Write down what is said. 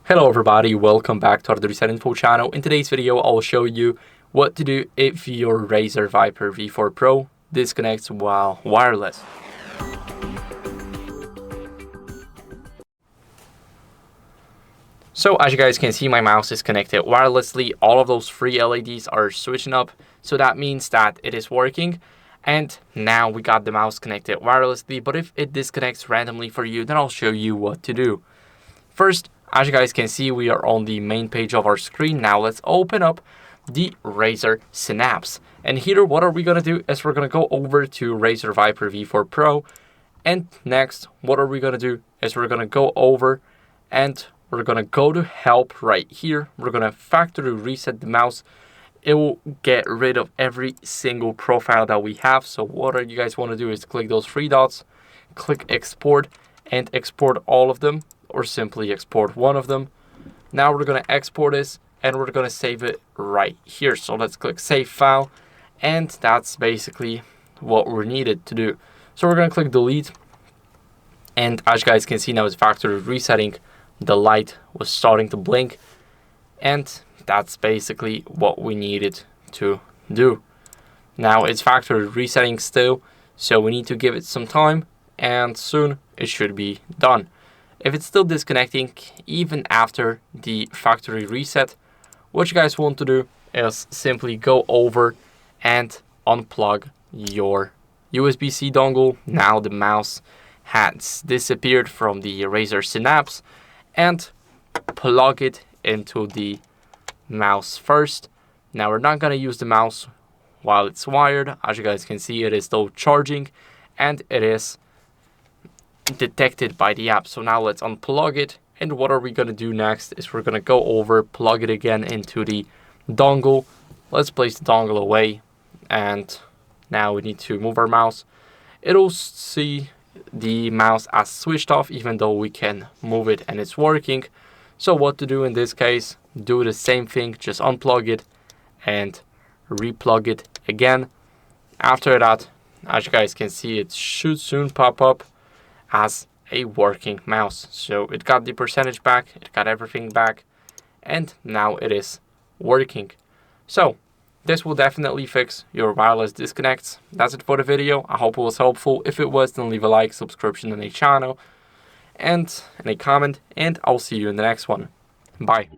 Hello everybody, welcome back to HardReset.Info channel. In today's video, I'll show you what to do if your RAZER Viper V4 Pro disconnects while wireless. So as you guys can see, my mouse is connected wirelessly. All of those three LEDs are switching up, so that means that it is working. And now we got the mouse connected wirelessly, but if it disconnects randomly for you, then I'll show you what to do. First, as you guys can see, we are on the main page of our screen. Now let's open up the RAZER Synapse. And here, what are we going to do is we're going to go over to RAZER Viper V4 Pro. And next, what are we going to do is we're going to go over and we're going to go to help right here. We're going to factory reset the mouse. It will get rid of every single profile that we have. So what you guys want to do is click those three dots, click export, and export all of them, or simply export one of them. Now we're going to export this and we're going to save it right here. So let's click save file, and that's basically what we're needed to do. So we're going to click delete, and as you guys can see, now it's factory resetting. The light was starting to blink, and that's basically what we needed to do. Now it's factory resetting still, so we need to give it some time, and soon it should be done. If it's still disconnecting even after the factory reset, what you guys want to do is simply go over and unplug your USB C dongle. Now the mouse has disappeared from the RAZER Synapse, and plug it into the mouse first. Now we're not going to use the mouse while it's wired. As you guys can see, it is still charging and it is detected by the app. So now let's unplug it, and what are we going to do next is we're going to go over, plug it again into the dongle. Let's place the dongle away, and now we need to move our mouse. It'll see the mouse as switched off even though we can move it and it's working. So what to do in this case, do the same thing, just unplug it and replug it again. After that, as you guys can see, it should soon pop up as a working mouse. So it got the percentage back, it got everything back, and now it is working. So this will definitely fix your wireless disconnects. That's it for the video. I hope it was helpful. If it was, then leave a like, subscription to the channel, and a comment, and I'll see you in the next one. Bye.